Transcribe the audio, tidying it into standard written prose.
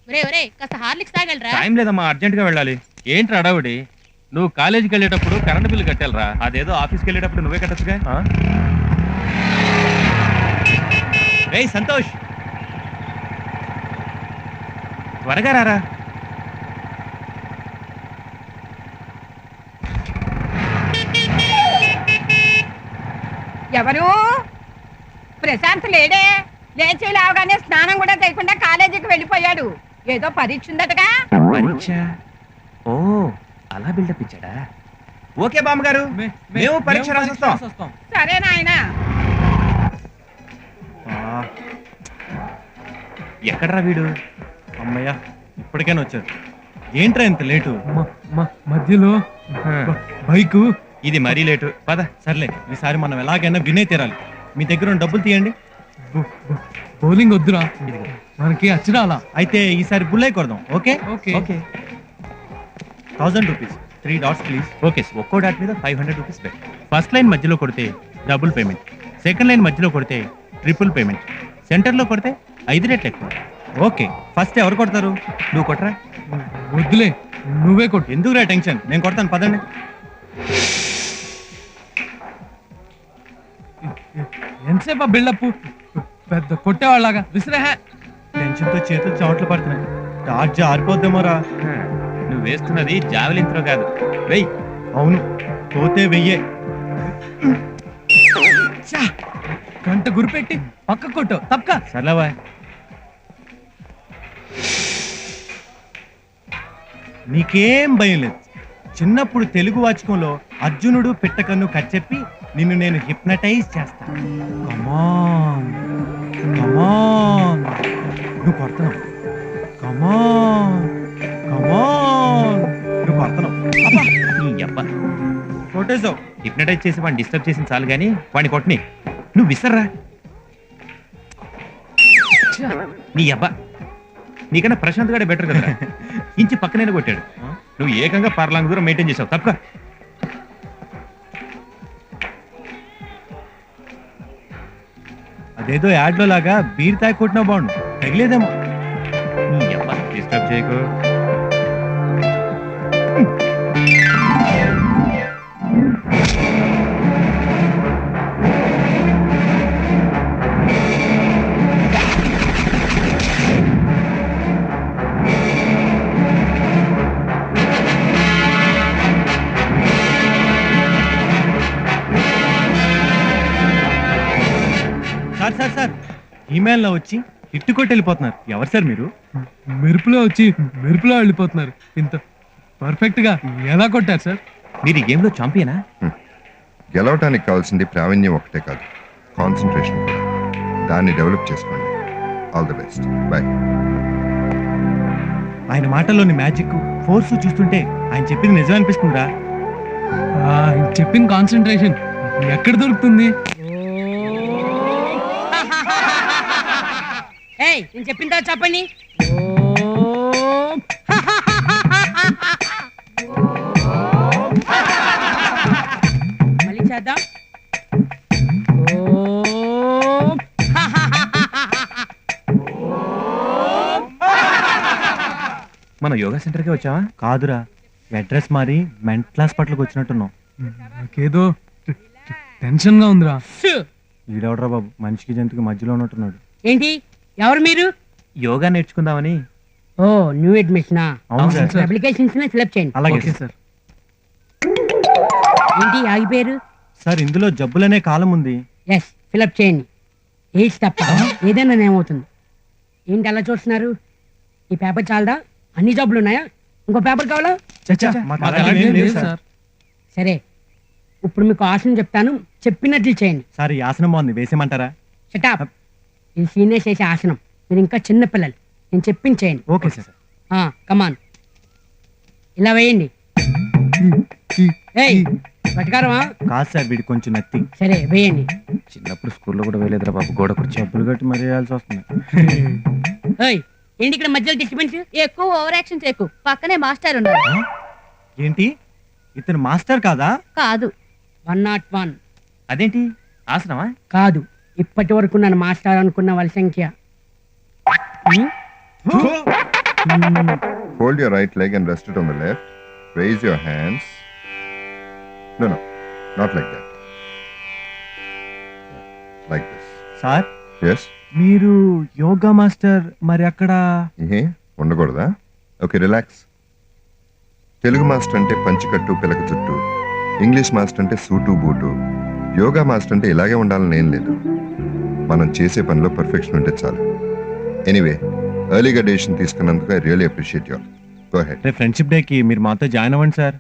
ఒరే ఒరే కాస్త హార్లిక్స్ తాగలరా? టైం లేదమ్మా, అర్జెంట్ గా వెళ్ళాలి. ఏంటి అడావుడి? నువ్వు కాలేజీకి వెళ్ళేటప్పుడు కరెంట్ బిల్లు కట్టాలరా, అదేదో ఆఫీస్కి వెళ్ళేటప్పుడు నువ్వే కట్టచ్చుగా. రేయ్ సంతోష్, త్వరగా రారా. ఎవరు? ప్రశాంత్ లేడే? లేచి లేవగానే స్నానం కూడా చేయకుండా కాలేజీకి వెళ్ళిపోయాడు. ఏదో పరీక్ష ఉందటగా. పరీక్ష? ఓ అలా బిల్డప్ ఇచ్చాడా? ఓకే బామ్మగారు, మేము పరీక్ష రాసొస్తాం. సరే నాయనా. ఎక్కడరా వీడు? అమ్మయ్యా, ఇప్పటికైనా వచ్చారు. ఏంట్రా ఇంత లేటు? మధ్యలో బైకు. ఇది మరీ లేటు. పద. సర్లే, ఈసారి మనం ఎలాగైనా వినే తీరాలి. మీ దగ్గర ఉన్న డబ్బులు తీయండి. బౌలింగ్ వద్దురా, మనకి అచ్చిరాలా. అయితే ఈసారి బుల్లై కొడదాం. Okay okay. Okay. 1000 rupees, 3 dots please. Okay, ఒక్కో డాట్ మీద 500 రూపీస్ బెట్. ఫస్ట్ లైన్ మధ్యలో కొడితే డబుల్ పేమెంట్, సెకండ్ లైన్ మధ్యలో కొడితే ట్రిపుల్ పేమెంట్, సెంటర్లో కొడితే 5 రేట్లు ఎక్కువ. ఓకే, ఫస్ట్ ఎవరు కొడతారు? నువ్వు కొట్టరా. వద్దులే, నువ్వే కొట్టు. ఎందుకురా టెన్షన్, నేను కొడతాను, పదండి. ఎంతసేపు బిల్డప్? పెద్ద కొట్టేవాళ్ళగా విసిరే. టెన్షన్ తో చేతులు చెమటలు పడుతున్నాయి. డాట్ జారిపోద్దేమోరా. నువ్వు వేస్తున్నది జావెలిన్ త్రో కాదు. వెయ్యి. అవును, పోతే వెయ్యే. గంట గురిపెట్టి పక్క కొట్టు తప్పక. సర్లేవా. నీకేం భయం లేదు. చిన్నప్పుడు తెలుగు వాచకంలో అర్జునుడు పిట్టకన్ను కచ్చెప్పి నిన్ను నేను హిప్నటైజ్ చేస్తాను. కమాన్ కమాన్, నువ్వు కొడుతున్నావు. కమాన్ కమాన్, నువ్వు కొడుతున్నావు. నీ అబ్బా, కొట్టేసావు. హిప్నటైజ్ చేసి వాడిని డిస్టర్బ్ చేసిన చాలు కానీ వాడిని కొట్టని. నువ్వు విసర్రా. నీ అబ్బా, నీకన్నా ప్రశాంత్ గాడే బెటర్ కదా. ఇంచి పక్కనే కొట్టాడు. నువ్వు ఏకంగా పర్లాంగ్ దూరం మెయింటైన్ చేసావు. తప్ప అదేదో యాడ్ లో లాగా బీర్ తాగి కొట్టినా బాగుండు. తగిలేదేమో. నీ అబ్బా, డిస్టర్బ్ చేయకు. సార్ ఈమెయిల్ లో వచ్చి హిట్ కొట్టి వెళ్ళిపోతున్నారు. ఎవరు సార్ మీరు? మెరుపులో వచ్చి మెరుపులో వెళ్ళిపోతున్నారు. ఇంత పర్ఫెక్ట్ గా ఎలా కొట్టారు సార్? మీరు ఈ గేమ్ లో ఛాంపియనా? గెలవటానికి కావాల్సింది ప్రావీణ్యం ఒకటే కాదు, కాన్సన్ట్రేషన్ కూడా. దాన్ని డెవలప్ చేసుకోండి. All the best. బాయ్. ఆయన మాటల్లోని మ్యాజిక్, ఫోర్స్ చూస్తుంటే ఆయన చెప్పింది నిజం అనిపిస్తుందా? చెప్పిన కాన్సన్ట్రేషన్ ఎక్కడ దొరుకుతుంది? ఏయ్, నేను చెప్పిందా చెప్పండి. మళ్ళీ చేద్దాం. మన యోగా సెంటర్కి వచ్చావా? కాదురా, అడ్రస్ మారి మెంటల్ హాస్పిటల్కి వచ్చినట్టున్నాం. నాకేదో టెన్షన్ గా ఉందిరా. ఈడవడరా బాబు, మనిషికి జంతువుకి మధ్యలో ఉన్నట్టున్నాడు. ఏంటి, ఎవరు మీరు? యోగా నేర్చుకుందామని. ఓ, న్యూ అడ్మిషనా? అవును సార్. అప్లికేషన్స్ ఫిల్అప్ చేయండి. అలాగే ఓకే సార్. ఏంటి ఆగిపోయారు? సార్, ఇందులో జబ్బులనే కాలం ఉంది. ఎస్, ఫిల్అప్ చేయండి. ఏజ్ తప్ప ఏదైనా ఏమవుతుంది. ఏంటి అలా చూస్తున్నారు? ఈ పేపర్ చాలదా? అన్ని జాబులు ఉన్నాయా? ఇంకో పేపర్ కావాలా? చచ్చా, మాకు మాకు అలాంటివి అలాంటివి ఏం లేవు లేవు సార్. సరే, ఇప్పుడు మీకు ఆసనం చెప్తాను, చెప్పినట్లు చేయండి. సార్, ఈ ఆసనం బాగుంది, వేసేయమంటారా? షటాప్. ఇది సీనియర్స్ చేసే ఆసనం. మీరు ఇంకా చిన్న పిల్లలు, నేను చెప్పింది చేయండి. Okay sir. కమాన్, ఇలా వేయండి. ఏయ్, పట్టుకారమా? కాదు సార్, వీడి కొంచెం నత్తి. సరే వేయండి. చిన్నప్పుడు స్కూల్లో కూడా వేయలేదురా బాబు, గోడ కుర్చీ. డబ్బులు కట్టి మరీ వేయాల్సి వస్తుంది. ఏయ్, ఏంటి ఇక్కడ మధ్యలో డిస్టర్బెన్స్? ఎక్కువ ఓవర్ యాక్షన్ చేయకు, పక్కనే మాస్టర్ ఉన్నారు. ఏంటి, ఇతను మాస్టర్ కాదా? కాదు. 101. అదేంటి ఆసనమా? కాదు, ఇప్పటి వరకు నన్ను మాస్టర్ అనుకున్న వాళ్ళ సంఖ్య Hold your right leg and rest it on the left. Raise your hands. No, not like that. Like this. Sir Yes? మీరు యోగా మాస్టర్ మరి అక్కడ ఏ ఉండకూడదా? Okay, relax. తెలుగు మాస్టర్ అంటే పంచికట్టు పిలక చుట్టూ, ఇంగ్లీష్ మాస్టర్ అంటే సూటు బూటు, యోగా మాస్టర్ అంటే ఇలాగే ఉండాలని ఏం లేదు. మనం చేసే పనిలో పర్ఫెక్షన్ ఉంటే చాలు. ఎనీవే, ఎర్లీగా డెసిషన్ తీసుకున్నందుకు I really appreciate you. Go head. రేపు ఫ్రెండ్షిప్ డేకి మీరు మాతో జాయిన్ అవ్వండి సార్.